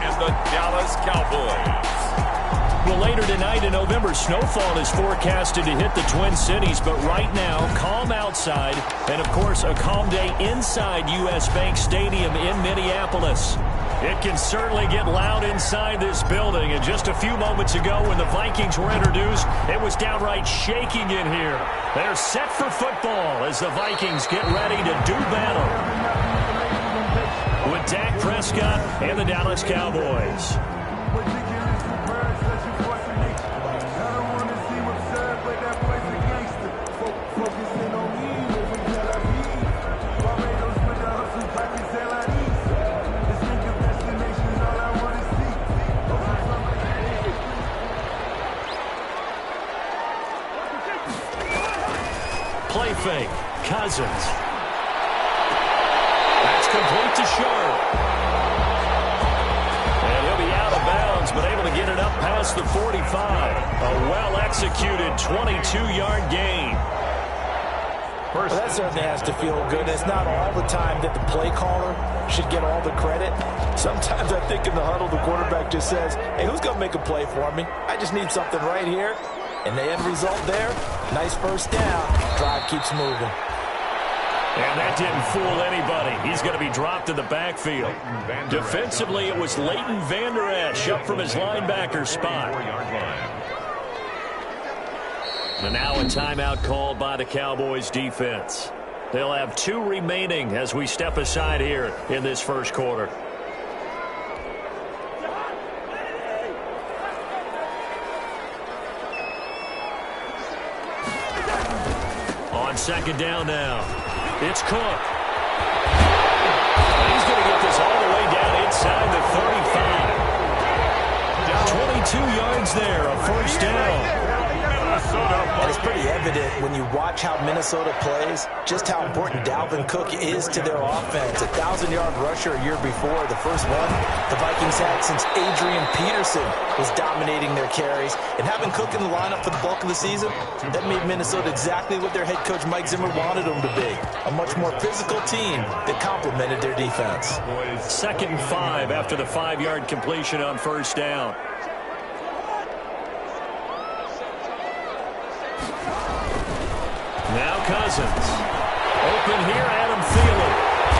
and the Dallas Cowboys. Well, later tonight in November, snowfall is forecasted to hit the Twin Cities, but right now, calm outside, and of course, a calm day inside U.S. Bank Stadium in Minneapolis. It can certainly get loud inside this building, and just a few moments ago when the Vikings were introduced, it was downright shaking in here. They're set for football as the Vikings get ready to do battle with Dak Prescott and the Dallas Cowboys. Play fake. Cousins. That's complete to Sharp. And he'll be out of bounds, but able to get it up past the 45. A well-executed 22-yard gain. Well, that certainly has to feel good. It's not all the time that the play caller should get all the credit. Sometimes I think in the huddle, the quarterback just says, hey, who's going to make a play for me? I just need something right here. And the end result there, nice first down. Drive keeps moving. And that didn't fool anybody. He's going to be dropped in the backfield. Defensively, it was Leighton Vander Esch up from his linebacker spot. And now a timeout called by the Cowboys defense. They'll have 2 remaining as we step aside here in this first quarter. On second down now, it's Cook. He's going to get this all the way down inside the 35. 22 yards there, a first down. And it's pretty evident when you watch how Minnesota plays, just how important Dalvin Cook is to their offense. 1,000-yard rusher a year before, the first one the Vikings had since Adrian Peterson was dominating their carries. And having Cook in the lineup for the bulk of the season, that made Minnesota exactly what their head coach Mike Zimmer wanted them to be. A much more physical team that complemented their defense. 2nd and 5 after the 5-yard completion on first down. Now Cousins. Open here, Adam Thielen.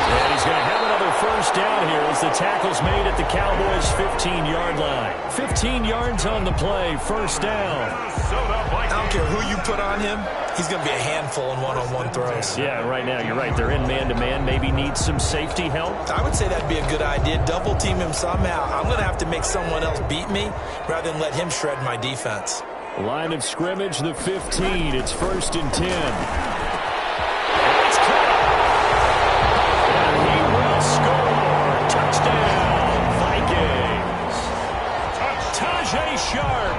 And he's going to have another first down here as the tackle's made at the Cowboys' 15-yard line. 15 yards on the play, first down. I don't care who you put on him, he's going to be a handful in one-on-one throws. Yeah, right now, you're right. They're in man-to-man. Maybe need some safety help. I would say that'd be a good idea. Double team him somehow. I'm going to have to make someone else beat me rather than let him shred my defense. Line of scrimmage, the 15. It's 1st and 10. And it's caught. And he will score. Touchdown, Vikings. Tajay Sharp,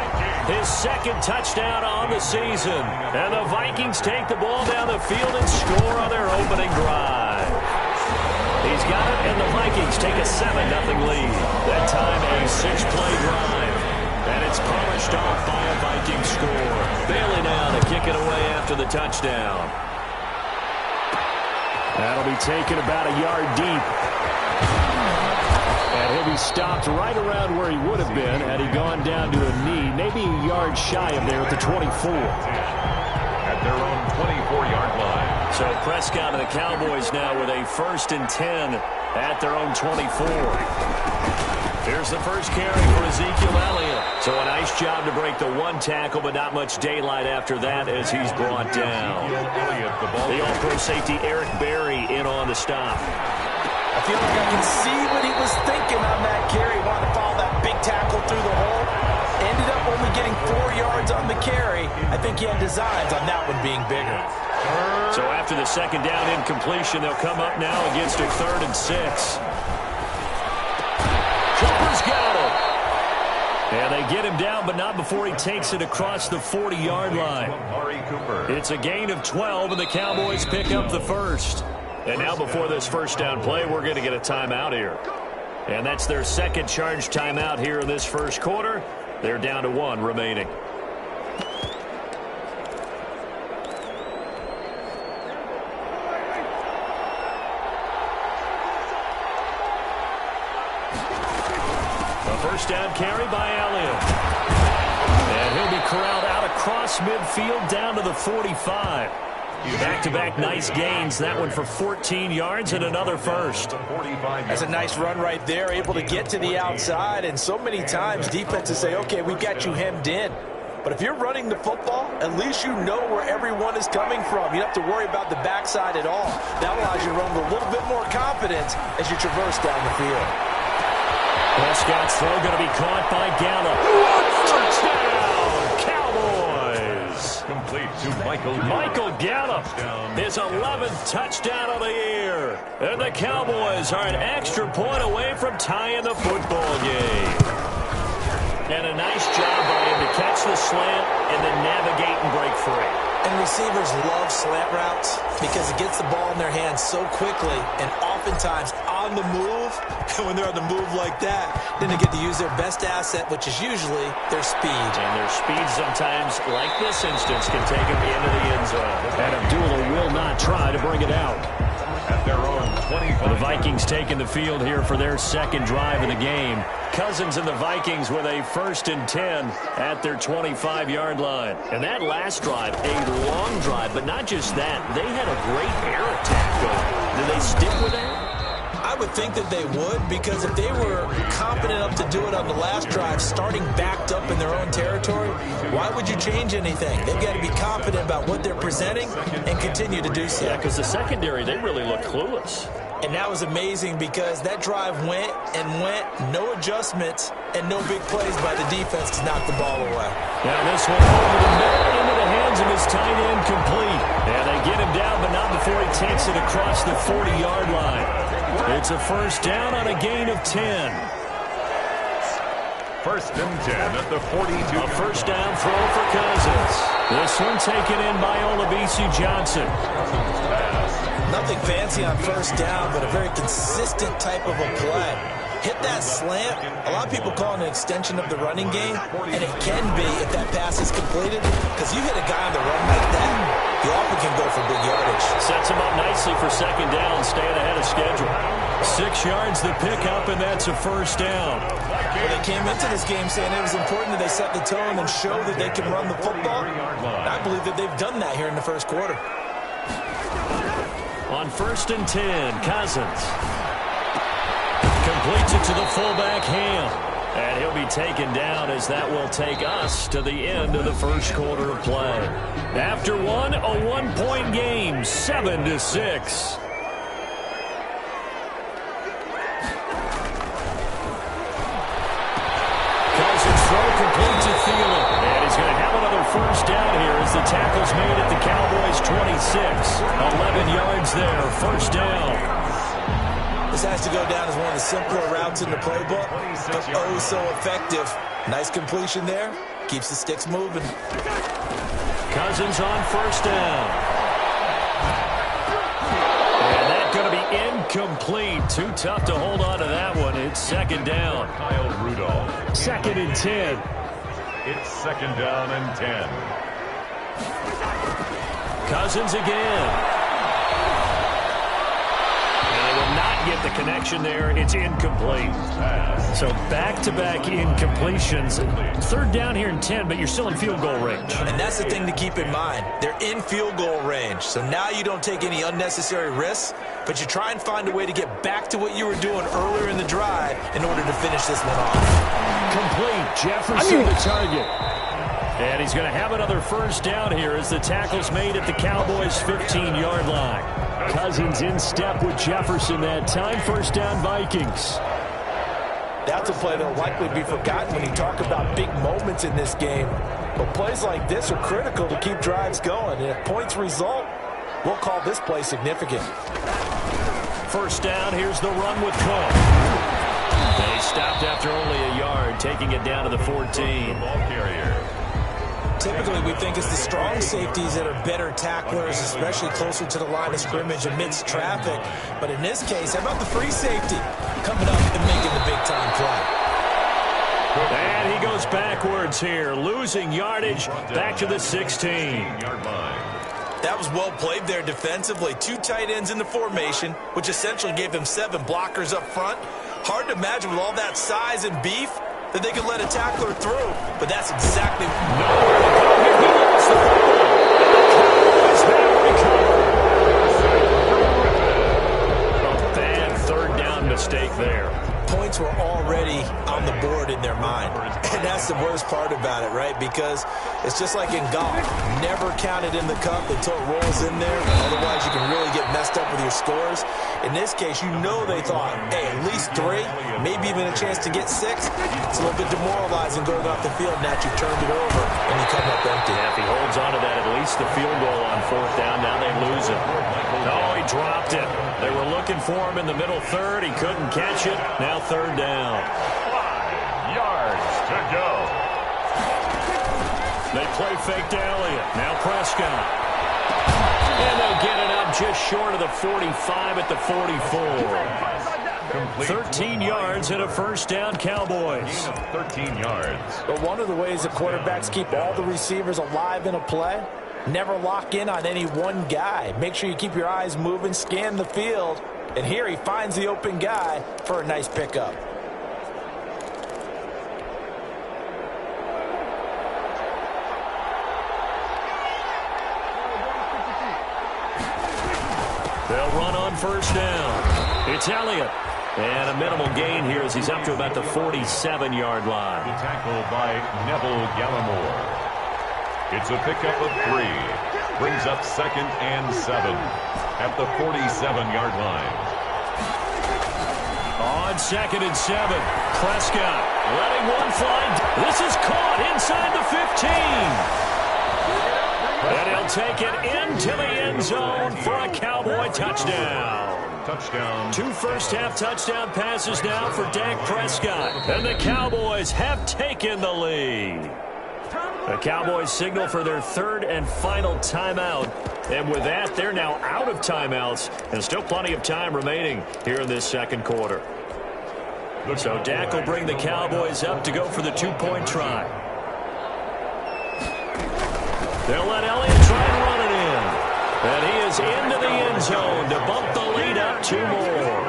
his 2nd touchdown on the season. And the Vikings take the ball down the field and score on their opening drive. He's got it, and the Vikings take a 7-0 lead. That time a 6-play drive. And it's polished off by a Viking score. Bailey now to kick it away after the touchdown. That'll be taken about a yard deep. And he'll be stopped right around where he would have been had he gone down to a knee, maybe a yard shy of there at the 24. At their own 24-yard line. So Prescott and the Cowboys now with a 1st and 10 at their own 24. Here's the first carry for Ezekiel Elliott. So a nice job to break the 1 tackle, but not much daylight after that as he's brought down. The all-pro safety Eric Berry in on the stop. I feel like I can see what he was thinking on that carry. Wanted to follow that big tackle through the hole. Ended up only getting 4 yards on the carry. I think he had designs on that one being bigger. So after the 2nd down incompletion, they'll come up now against a 3rd and 6. Cooper's got it. And they get him down, but not before he takes it across the 40-yard line. It's a gain of 12, and the Cowboys pick up the first. And now before this first down play, we're going to get a timeout here. And that's their 2nd charge timeout here in this first quarter. They're down to 1 remaining. First down carry by Elliott. And he'll be corralled out across midfield down to the 45. Back-to-back nice gains. That one for 14 yards and another first. That's a nice run right there, able to get to the outside. And so many times defenses say, okay, we've got you hemmed in. But if you're running the football, at least you know where everyone is coming from. You don't have to worry about the backside at all. That allows you to run with a little bit more confidence as you traverse down the field. Prescott's throw going to be caught by Gallup. Touchdown, Cowboys! Complete to Michael Gallup, his 11th touchdown of the year. And the Cowboys are an extra point away from tying the football game. And a nice job by him to catch the slant and then navigate and break free. And receivers love slant routes because it gets the ball in their hands so quickly and oftentimes on the move. And when they're on the move like that, then they get to use their best asset, which is usually their speed. And their speed sometimes, like this instance, can take them into the end zone. And Abdullah will not try to bring it out. At their own 25. The Vikings taking the field here for their second drive of the game. Cousins and the Vikings with a 1st and 10 at their 25-yard line. And that last drive, a long drive, but not just that. They had a great air attack going. Did they stick with that? I would think that they would, because if they were confident enough to do it on the last drive, starting backed up in their own territory, why would you change anything? They've got to be confident about what they're presenting and continue to do so. Yeah, because the secondary, they really look clueless. And that was amazing because that drive went and went, no adjustments, and no big plays by the defense to knock the ball away. Now this one over the middle into the hands of his tight end, complete. And they get him down, but not before he takes it across the 40-yard line. It's a first down on a gain of 10. 1st and 10 at the 42. A first down throw for Cousins. This one taken in by Olabisi Johnson. Nothing fancy on first down, but a very consistent type of a play. Hit that slant. A lot of people call it an extension of the running game, and it can be if that pass is completed, because you hit a guy on the run like that, you often can go for big yardage. Sets him up nicely for second down, staying ahead of schedule. 6 yards the pickup, and that's a first down. Well, they came into this game saying it was important that they set the tone and show that they can run the football. And I believe that they've done that here in the first quarter. On 1st and 10, Cousins completes it to the fullback, Ham. And he'll be taken down as that will take us to the end of the first quarter of play. After one, a 1-point game, 7-6. Cousins throw complete to Thielen. And he's going to have another first down here as the tackle's made at the Cowboys' 26. 11 yards there, first down. This has to go down as one of the simpler routes in the playbook, but oh so effective. Nice completion there. Keeps the sticks moving. Cousins on first down. And that's going to be incomplete. Too tough to hold on to that one. It's second down. Kyle Rudolph. 2nd and 10. It's 2nd down and 10. Cousins again. Get the connection there. It's incomplete. So back-to-back incompletions. 3rd down here and 10, but you're still in field goal range. And that's the thing to keep in mind. They're in field goal range. So now you don't take any unnecessary risks, but you try and find a way to get back to what you were doing earlier in the drive in order to finish this one off. Complete. Jefferson the target. And he's going to have another first down here as the tackle's made at the Cowboys' 15-yard line. Cousins in step with Jefferson that time. First down, Vikings. That's a play that will likely be forgotten when you talk about big moments in this game. But plays like this are critical to keep drives going. And if points result, we'll call this play significant. First down, here's the run with Cook. They stopped after only a yard, taking it down to the 14. Ball carrier. Typically, we think it's the strong safeties that are better tacklers, especially closer to the line of scrimmage amidst traffic. But in this case, how about the free safety coming up and making the big-time play? And he goes backwards here, losing yardage back to the 16. That was well played there defensively. 2 tight ends in the formation, which essentially gave them 7 blockers up front. Hard to imagine with all that size and beef that they could let a tackler through, but that's exactly nowhere to go here. He lost the football. Cowboys have recovered. A bad third down mistake there. Points were already on the board in their mind. And that's the worst part about it, right? Because it's just like in golf. Never count it in the cup until it rolls in there. Otherwise, you can really get messed up with your scores. In this case, you know they thought, hey, at least 3, maybe even a chance to get 6. It's a little bit demoralizing going off the field. Now you turned it over and you come up empty. Yeah, if he holds on to that, at least the field goal on 4th down. Now they lose it. Oh, he dropped it. They were looking for him in the middle third. He couldn't catch it. Now 3rd down. 5 yards to go. They play fake to Elliott. Now Prescott. And they'll get it up just short of the 45 at the 44. 13 yards and a 1st down, Cowboys. 13 yards. But one of the ways that quarterbacks keep all the receivers alive in a play, never lock in on any one guy. Make sure you keep your eyes moving, scan the field. And here he finds the open guy for a nice pickup. They'll run on 1st down. It's Elliott. And a minimal gain here as he's up to about the 47-yard line. The tackle by Neville Gallimore. It's a pickup of 3. Brings up 2nd and 7 at the 47-yard line. On 2nd and 7, Prescott letting one fly. This is caught inside the 15. And he'll take it into the end zone for a Cowboy touchdown. Touchdown. 2 first-half touchdown passes now for Dak Prescott. And the Cowboys have taken the lead. The Cowboys signal for their 3rd and final timeout. And with that, they're now out of timeouts. And still plenty of time remaining here in this 2nd quarter. So Dak will bring the Cowboys up to go for the 2-point try. They'll let Elliott try and run it in. And he is into the end zone to bump the lead up 2 more.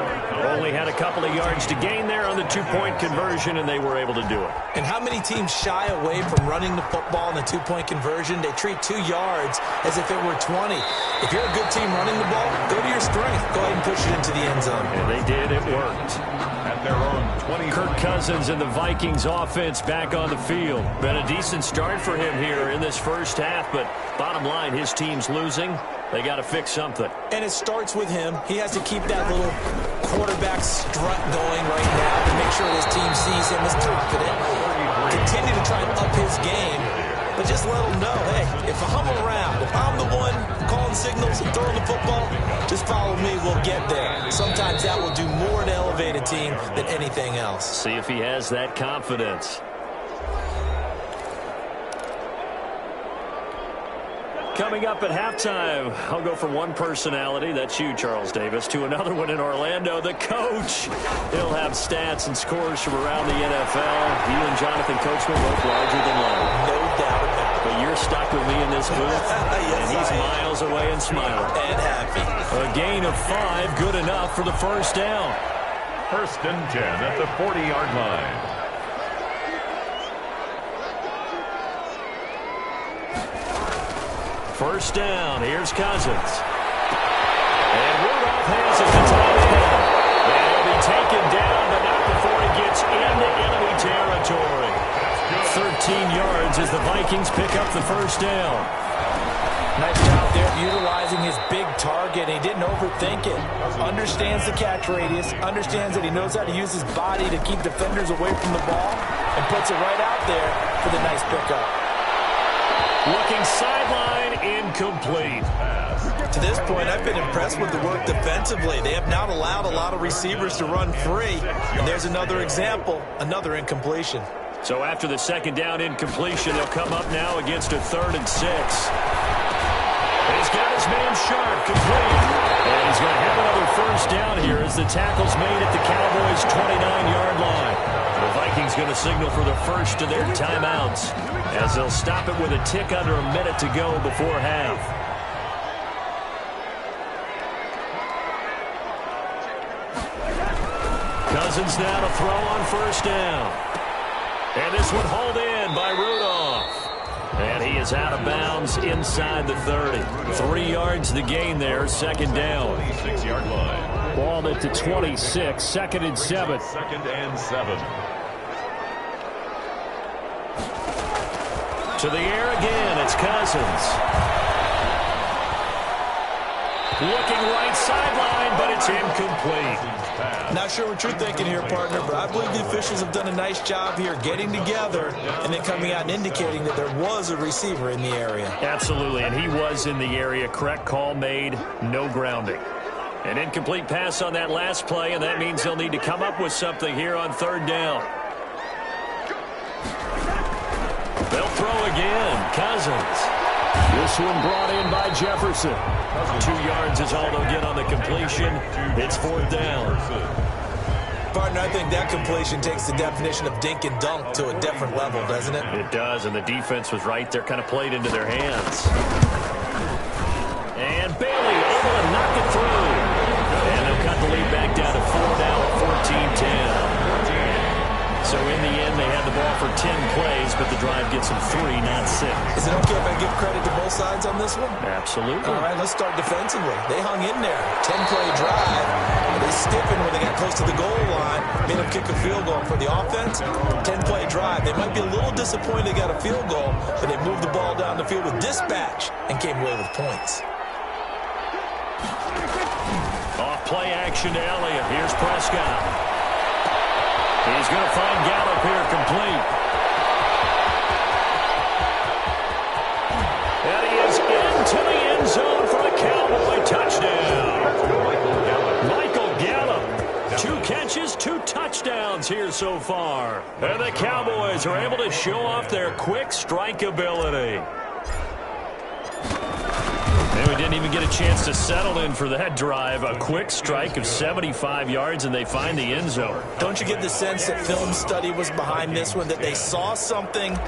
Only had a couple of yards to gain there on the 2-point conversion, and they were able to do it. And how many teams shy away from running the football in the 2-point conversion? They treat 2 yards as if it were 20. If you're a good team running the ball, go to your strength. Go ahead and push it into the end zone. And they did. It worked. At their own 20. Kirk Cousins and the Vikings offense back on the field. Been a decent start for him here in this 1st half, but bottom line, his team's losing. They got to fix something. And it starts with him. He has to keep that little quarterback strut going right now to make sure his team sees him as confident. Continue to try and up his game, but just let him know, hey, if I'm around, if I'm the one calling signals and throwing the football, just follow me, we'll get there. Sometimes that will do more to elevate a team than anything else. See if he has that confidence. Coming up at halftime, I'll go from one personality, that's you, Charles Davis, to another one in Orlando, the coach. He'll have stats and scores from around the NFL. He and Jonathan Coachman both larger than life. No doubt about it. But you're stuck with me in this booth, Yes, and he's miles away and smiling. And happy. A gain of 5, good enough for the 1st down. 1st and 10 at the 40-yard line. First down, here's Cousins. And Rudolph has it to tight end. And he'll be taken down, but not before he gets into enemy territory. 13 yards as the Vikings pick up the 1st down. Nice job there utilizing his big target. He didn't overthink it. Understands the catch radius. Understands that he knows how to use his body to keep defenders away from the ball. And puts it right out there for the nice pickup. Looking sideline, incomplete. To this point, I've been impressed with the work defensively. They have not allowed a lot of receivers to run free. And there's another example, another incompletion. So after the 2nd down incompletion, they'll come up now against a 3rd and 6. He's got his man Sharp complete. And he's going to have another 1st down here as the tackle's made at the Cowboys' 29-yard line. The Vikings going to signal for the first of their timeouts as they'll stop it with a tick under a minute to go before half. Cousins now to throw on 1st down. And this one hauled in by Rudolph. And he is out of bounds inside the 30. 3 yards to gain there, second down. 26-yard line. Ball at the 26, second and 7. Second and 7. To the air again, it's Cousins. Looking right sideline, but it's incomplete. Not sure what you're thinking here, partner, but I believe the officials have done a nice job here getting together and then coming out and indicating that there was a receiver in the area. Absolutely, and he was in the area. Correct call made, no grounding. An incomplete pass on that last play, and that means they'll need to come up with something here on third down. They'll throw again. Cousins. This one brought in by Jefferson. 2 yards is all they'll get on the completion. It's fourth down. Partner, I think that completion takes the definition of dink and dunk to a different level, doesn't it? It does, and the defense was right there, kind of played into their hands. And Bailey able to knock it through. And they'll cut the lead back down to 4 now, 14-10. So in the end, they had the ball for 10 plays, but the drive gets them 3, not 6. Is it okay if I give credit to both sides on this one? Absolutely. All right, let's start defensively. They hung in there. 10-play drive. They stiffened when they got close to the goal line, made them kick a field goal. For the offense, 10-play drive. They might be a little disappointed they got a field goal, but they moved the ball down the field with dispatch and came away with points. Off play action to Elliott. Here's Prescott. He's going to find Gallup here complete. And he is into the end zone for a Cowboy touchdown. Michael Gallup. 2 catches, 2 touchdowns here so far. And the Cowboys are able to show off their quick strike ability. And we didn't even get a chance to settle in for that drive. A quick strike of 75 yards, and they find the end zone. Don't you get the sense that film study was behind this one, that they saw something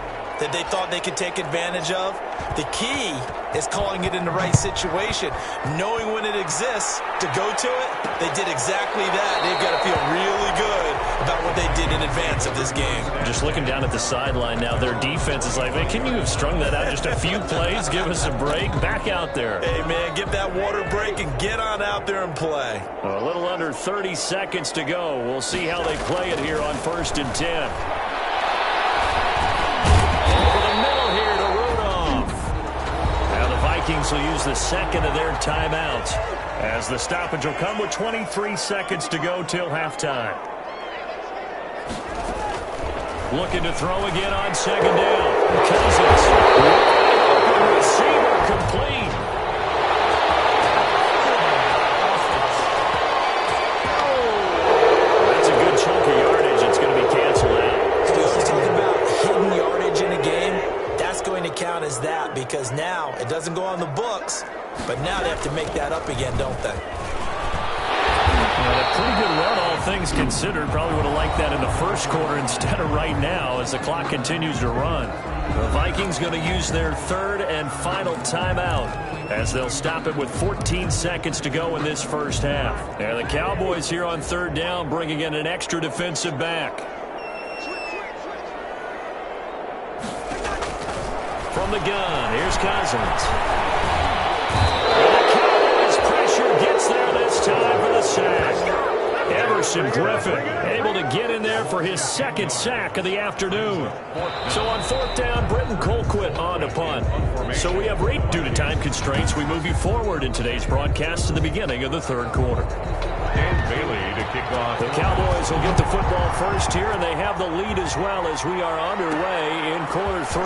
that they thought they could take advantage of? The key is calling it in the right situation, knowing when it exists to go to it. They did exactly that. They've got to feel really good about what they did in advance of this game. Just looking down at the sideline now, their defense is like, man, can you have strung that out just a few plays? Give us a break. Back out there. Hey, man, give that water break and get on out there and play. A little under 30 seconds to go. We'll see how they play it here on 1st and 10. Vikings will use the second of their timeouts as the stoppage will come with 23 seconds to go till halftime. Looking to throw again on second down. Cousins. Receiver complete. That's a good chunk of yardage. It's going to be canceled out. So you always talk about hidden yardage in a game. That's going to count as that because now it doesn't go on the books, but now they have to make that up again, don't they? Well, a pretty good run, all things considered. Probably would have liked that in the first quarter instead of right now as the clock continues to run. The Vikings going to use their third and final timeout as they'll stop it with 14 seconds to go in this first half. And the Cowboys here on third down bringing in an extra defensive back. From the gun, here's Cousins. The Cowboys pressure gets there this time for the sack. Emerson Griffin able to get in there for his second sack of the afternoon. So on fourth down, Britton Colquitt on to punt. So we have rate due to time constraints. We move you forward in today's broadcast to the beginning of the third quarter. And Bailey to kick off. The Cowboys will get the football first here, and they have the lead as well as we are underway in quarter 3.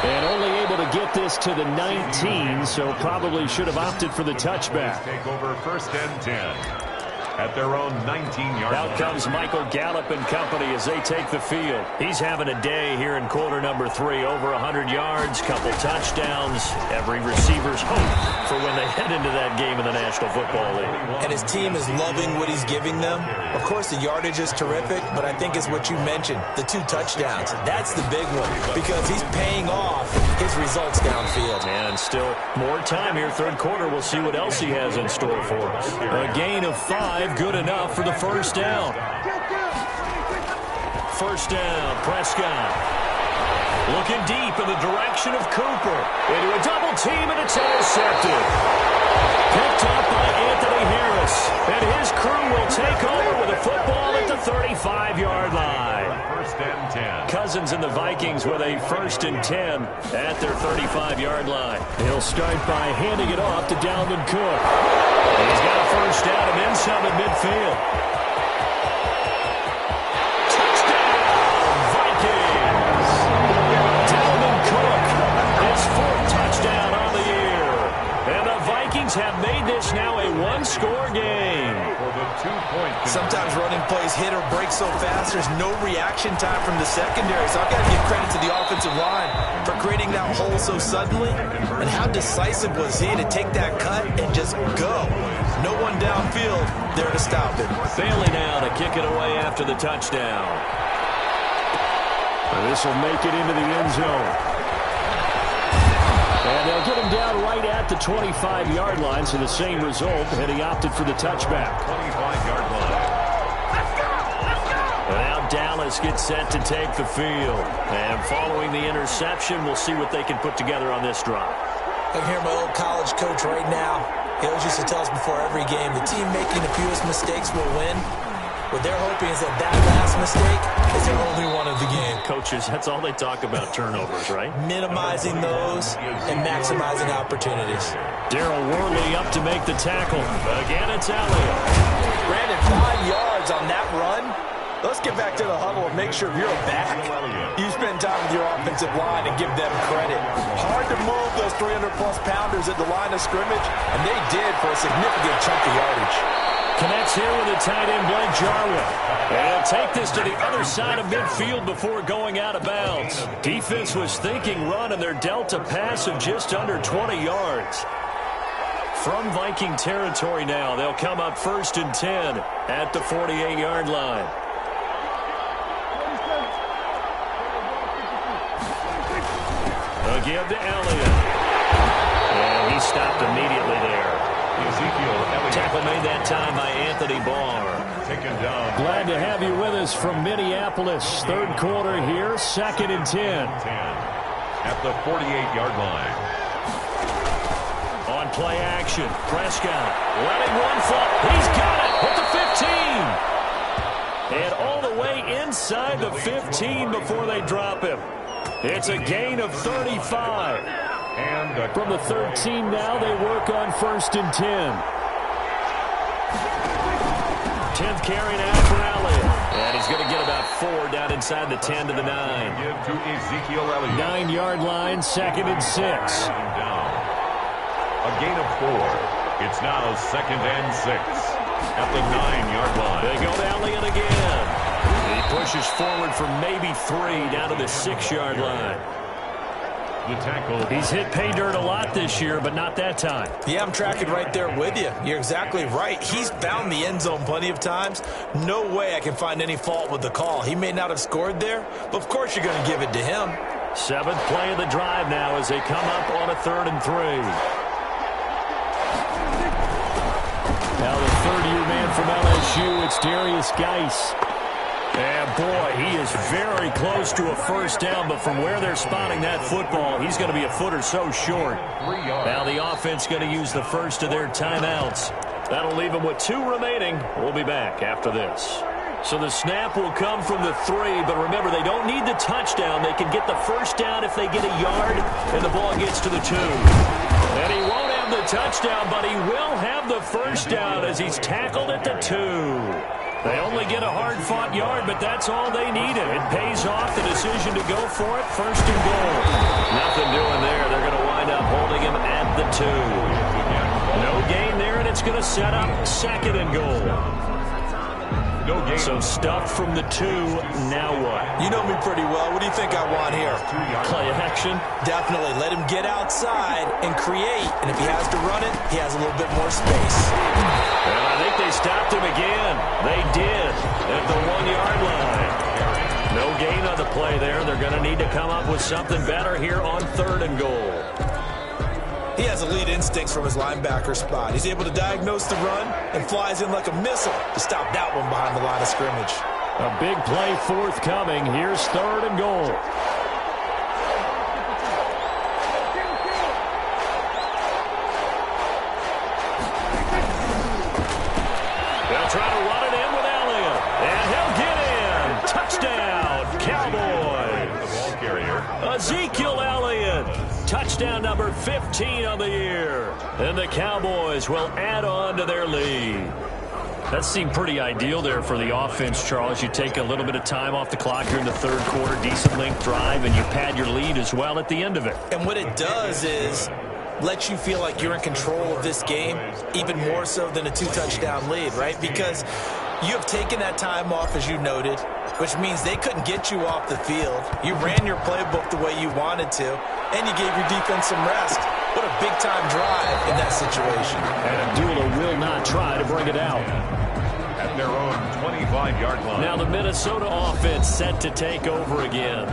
And only able to get this to the 19, so probably should have opted for the touchback. Take over 1st and 10 at their own 19-yard line. Out comes Michael Gallup and company as they take the field. He's having a day here in quarter number 3. Over 100 yards, couple touchdowns. Every receiver's hope for when they head into that game in the National Football League. And his team is loving what he's giving them. Of course, the yardage is terrific, but I think it's what you mentioned, the 2 touchdowns. That's the big one because he's paying off his results downfield. And still more time here, third quarter. We'll see what else he has in store for us. A gain of 5, good enough for the first down. First down, Prescott. Looking deep in the direction of Cooper. Into a double team, and it's intercepted. Picked up by Anthony Harris. And his crew will take over with a football at the 35-yard line. First and 10. Cousins and the Vikings with a 1st and 10 at their 35-yard line. He'll start by handing it off to Dalvin Cook. He's got a first down and then some at midfield. Touchdown, Vikings! Dalvin Cook, his 4th touchdown on the year. And the Vikings have made this now a one-score game. Sometimes running plays hit or break so fast, there's no reaction time from the secondary. So I've got to give credit to the offensive line for creating that hole so suddenly. And how decisive was he to take that cut and just go? No one downfield there to stop it. Bailey now to kick it away after the touchdown. This will make it into the end zone. And they'll get him down right at the 25-yard line, so the same result, and he opted for the touchback. 25-yard line. Now Dallas gets set to take the field. And following the interception, we'll see what they can put together on this drive. I can hear my old college coach right now. He always used to tell us before every game, the team making the fewest mistakes will win. What they're hoping is that last mistake is their only one of the game. Coaches, that's all they talk about, turnovers, right? Minimizing those and maximizing opportunities. Darryl Worley up to make the tackle. Again, it's Elliott. Brandon, 5 yards on that run. Let's get back to the huddle and make sure if you're a back, you spend time with your offensive line and give them credit. Hard to move those 300-plus pounders at the line of scrimmage, and they did for a significant chunk of yardage. Connects here with the tight end, Blake Jarwin. And take this to the other side of midfield before going out of bounds. Defense was thinking run, and they're dealt a pass of just under 20 yards. From Viking territory now, they'll come up 1st and 10 at the 48-yard line. A give to Elliott. And he stopped immediately there. Ezekiel Elliott. Tackle made that time by Anthony Barr. Taken down. Glad to have you with us from Minneapolis. 3rd quarter here, 2nd and 10. At the 48-yard line. On play action, Prescott letting one fall. He's got it at the 15. And all the way inside the 15 before they drop him. It's a gain of 35. And from the 13 now, they work on 1st and 10. 10th carry now for Elliott. And he's going to get about 4 down inside the 10 to the 9. Give to Ezekiel Elliott. 9-yard line, 2nd and 6. Down. A gain of 4. It's now 2nd and 6 at the 9-yard line. They go to Elliott again. He pushes forward for maybe 3 down to the 6-yard line. The tackle. He's hit pay dirt a lot this year, but not that time. Yeah, I'm tracking right there with you. You're exactly right. He's found the end zone plenty of times. No way I can find any fault with the call. He may not have scored there, but of course you're going to give it to him. 7th play of the drive now as they come up on a 3rd and 3. Now the 3rd-year man from LSU, it's Darius Geis. And boy, he is very close to a first down, but from where they're spotting that football, he's going to be a foot or so short. Now the offense going to use the first of their timeouts. That'll leave them with 2 remaining. We'll be back after this. So the snap will come from the 3, but remember, they don't need the touchdown. They can get the first down if they get a yard, and the ball gets to the 2. And he won't have the touchdown, but he will have the first down as he's tackled at the 2. They only get a hard-fought yard, but that's all they needed. It pays off the decision to go for it, 1st and goal. Nothing doing there. They're going to wind up holding him at the 2. No gain there, and it's going to set up 2nd and goal. No gain. So stuff from the 2. Now what? You know me pretty well. What do you think I want here? Play action? Definitely. Let him get outside and create. And if he has to run it, he has a little bit more space. And I think they stopped him again. They did at the 1-yard line. No gain on the play there. They're going to need to come up with something better here on 3rd and goal. He has elite instincts from his linebacker spot. He's able to diagnose the run and flies in like a missile to stop that one behind the line of scrimmage. A big play forthcoming. Here's 3rd and goal. They'll try to run it in with Elliott. And he'll get in. Touchdown, Cowboys. The ball carrier. Ezekiel Elliott. Touchdown number 15 on the year. And the Cowboys will add on to their lead. That seemed pretty ideal there for the offense, Charles. You take a little bit of time off the clock here in the 3rd quarter, decent length drive, and you pad your lead as well at the end of it. And what it does is let you feel like you're in control of this game, even more so than a 2-touchdown lead, right? Because you have taken that time off, as you noted, which means they couldn't get you off the field. You ran your playbook the way you wanted to, and you gave your defense some rest. What a big-time drive in that situation. And Abdullah will not try to bring it out. At their own 25-yard line. Now the Minnesota offense set to take over again.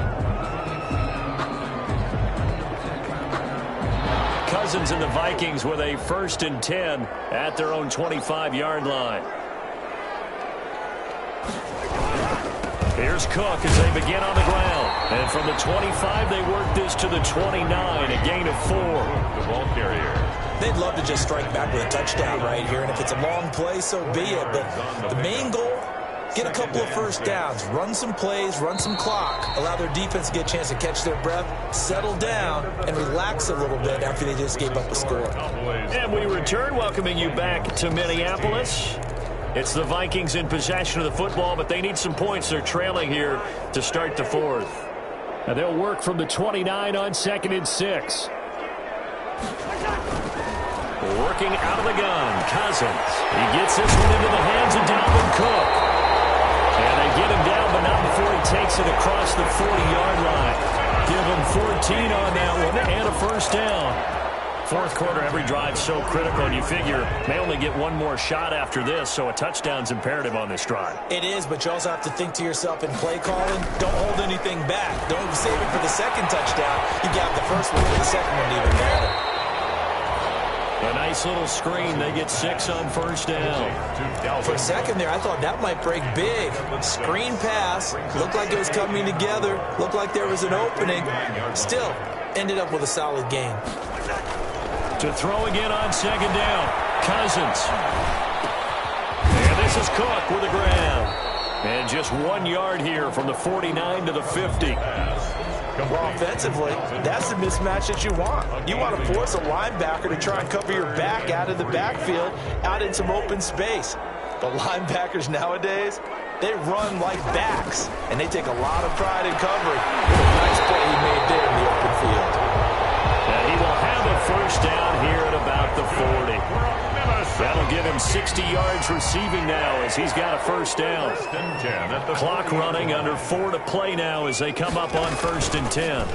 Cousins and the Vikings with a 1st and 10 at their own 25-yard line. Here's Cook as they begin on the ground. And from the 25, they work this to the 29, a gain of 4. The ball carrier. They'd love to just strike back with a touchdown right here, and if it's a long play, so be it. But the main goal, get a couple of first downs, run some plays, run some clock, allow their defense to get a chance to catch their breath, settle down, and relax a little bit after they just gave up a score. And we return, welcoming you back to Minneapolis. It's the Vikings in possession of the football, but they need some points. They're trailing here to start the 4th. And they'll work from the 29 on 2nd and 6. Working out of the gun, Cousins. He gets this one into the hands of Dalvin Cook. And they get him down, but not before he takes it across the 40-yard line. Give him 14 on that one and a 1st down. 4th quarter, every drive so critical, and you figure they only get one more shot after this, so a touchdown's imperative on this drive. It is, but you also have to think to yourself in play calling, don't hold anything back. Don't save it for the 2nd touchdown. You got the 1st one, but the 2nd one even better. A nice little screen. They get 6 on 1st down. For a second there, I thought that might break big. Screen pass. Looked like it was coming together. Looked like there was an opening. Still, ended up with a solid game. To throw again on 2nd down. Cousins. And this is Cook with a grab. And just 1 yard here from the 49 to the 50. Well, offensively, that's the mismatch that you want. You want to force a linebacker to try and cover your back out of the backfield, out in some open space. The linebackers nowadays, they run like backs, and they take a lot of pride in covering. What a nice play he made there in the open field. And he will have a 1st down here at about the 40. That'll give him 60 yards receiving now as he's got a 1st down. Clock running, under 4 to play now as they come up on 1st and 10. Well,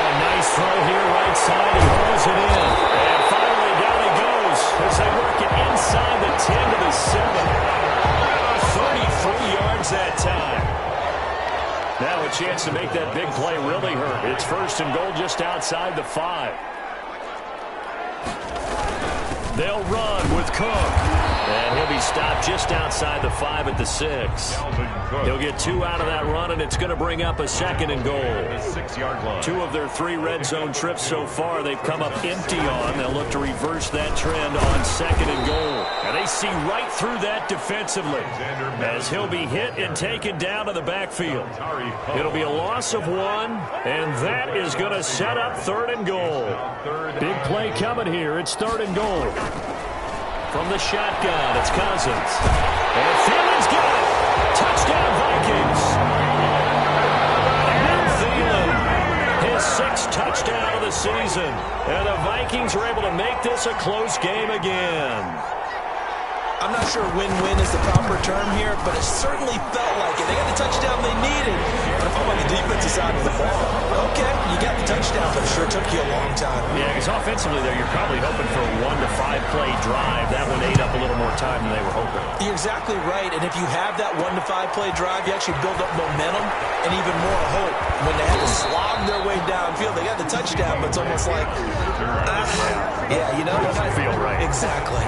a nice throw here right side. He hauls it in. And finally down he goes as they work it inside the 10 to the 7. 33 yards that time. Now a chance to make that big play really hurt. It's 1st and goal just outside the 5. They'll run with Cook. And he'll be stopped just outside the 5 at the 6. He'll get 2 out of that run, and it's going to bring up a 2nd and goal. 6-yard line. 2 of their 3 red zone trips so far they've come up empty on. They'll look to reverse that trend on 2nd and goal. And they see right through that defensively as he'll be hit and taken down to the backfield. It'll be a loss of 1, and that is going to set up 3rd and goal. Big play coming here. It's 3rd and goal. From the shotgun, it's Cousins. And Thielen's got it. Touchdown, Vikings. And Thielen, his 6th touchdown of the season. And the Vikings are able to make this a close game again. I'm not sure win-win is the proper term here, but it certainly felt like it. They got the touchdown they needed. But if I'm on the defensive side of the ball, okay, you got the touchdown, but it sure took you a long time. Yeah, because offensively there, you're probably hoping for a 1 to 5 play drive. That one ate up a little more time than they were hoping. You're exactly right, and if you have that 1 to 5 play drive, you actually build up momentum and even more hope. When they had to slog their way downfield, they got the touchdown, but it's almost like, yeah, you know, it doesn't feel right. Exactly.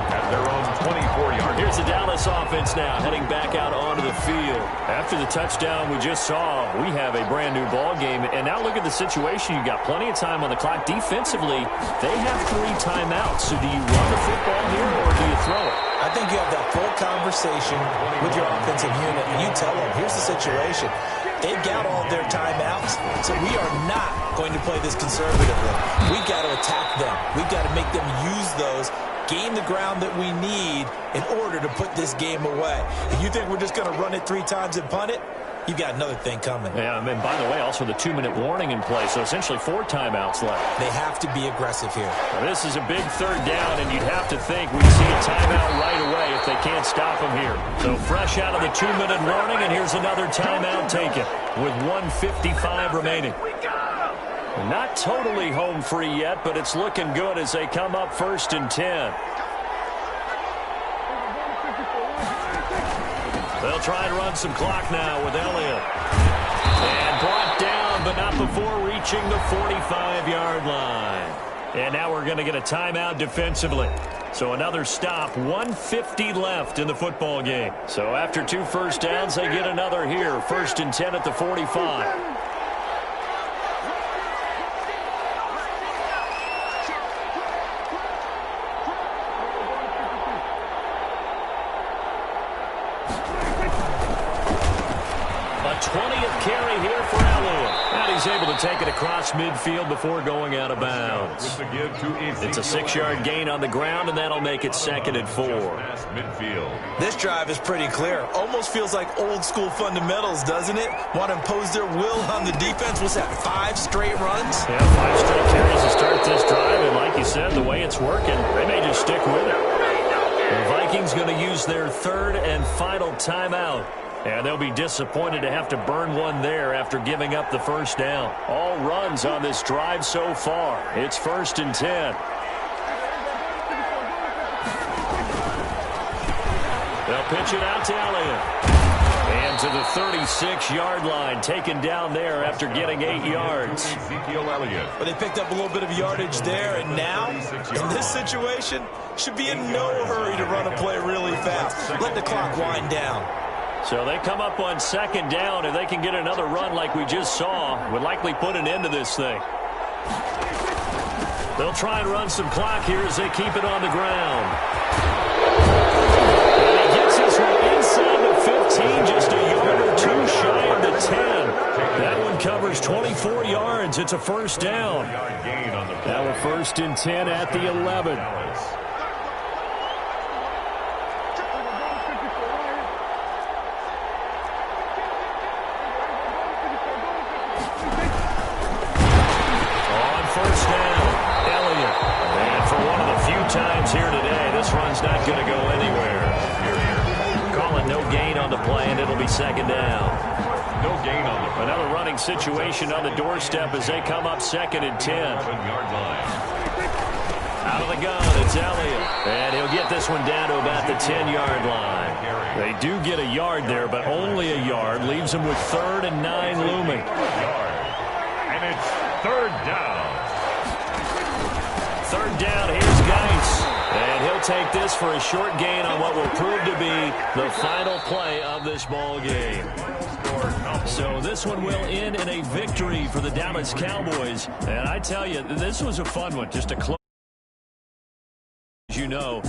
At their own 24-yard. Here's the Dallas offense now heading back out onto the field. After the touchdown we just saw, we have a brand new ball game. And now look at the situation. You've got plenty of time on the clock. Defensively, they have 3 timeouts. So do you run the football here or do you throw it? I think you have that full conversation with your offensive unit, and you tell them, here's the situation. They've got all their timeouts, so we are not going to play this conservatively. We've got to attack them. We've got to make them use those, gain the ground that we need in order to put this game away. If you think we're just going to run it 3 times and punt it, you've got another thing coming. Yeah, and by the way, also the 2-minute warning in play, so essentially 4 timeouts left. They have to be aggressive here. Now, this is a big 3rd down, and you'd have to think we'd see a timeout right away if they can't stop them here. So fresh out of the 2-minute warning, and here's another timeout taken with 1:55 remaining. Not totally home free yet, but it's looking good as they come up 1st and 10. They'll try and run some clock now with Elliott. And brought down, but not before reaching the 45-yard line. And now we're going to get a timeout defensively. So another stop, 1:50 left in the football game. So after 2 first downs, they get another here. 1st and 10 at the 45. He's able to take it across midfield before going out of bounds. It's a 6-yard gain on the ground, and that'll make it 2nd and 4. This drive is pretty clear. Almost feels like old school fundamentals, doesn't it? Want to impose their will on the defense. What's that, 5 straight runs? Yeah, 5 straight carries to start this drive, and like you said, the way it's working, they may just stick with it. The Vikings going to use their 3rd and final timeout. And they'll be disappointed to have to burn one there after giving up the 1st down. All runs on this drive so far. It's 1st and 10. They'll pitch it out to Elliott. And to the 36-yard line, taken down there after getting 8 yards. But they picked up a little bit of yardage there, and now, in this situation, should be in no hurry to run a play really fast. Let the clock wind down. So they come up on 2nd down. If they can get another run like we just saw, would likely put an end to this thing. They'll try and run some clock here as they keep it on the ground. And he gets this one inside the 15, just a yard or 2 shy of the 10. That one covers 24 yards. It's a 1st down. Now we're 1st and 10 at the 11. Here today, this run's not going to go anywhere. Call it no gain on the play, and it'll be 2nd down. No gain on the play. Another running situation on the doorstep as they come up 2nd and 10. Out of the gun, it's Elliott. And he'll get this one down to about the 10-yard line. They do get a yard there, but only a yard. Leaves them with 3rd and 9 looming. And it's 3rd down. 3rd down, here's Geis. And he'll take this for a short gain on what will prove to be the final play of this ball game. So this one will end in a victory for the Dallas Cowboys. And I tell you, this was a fun one, just a close. As you know,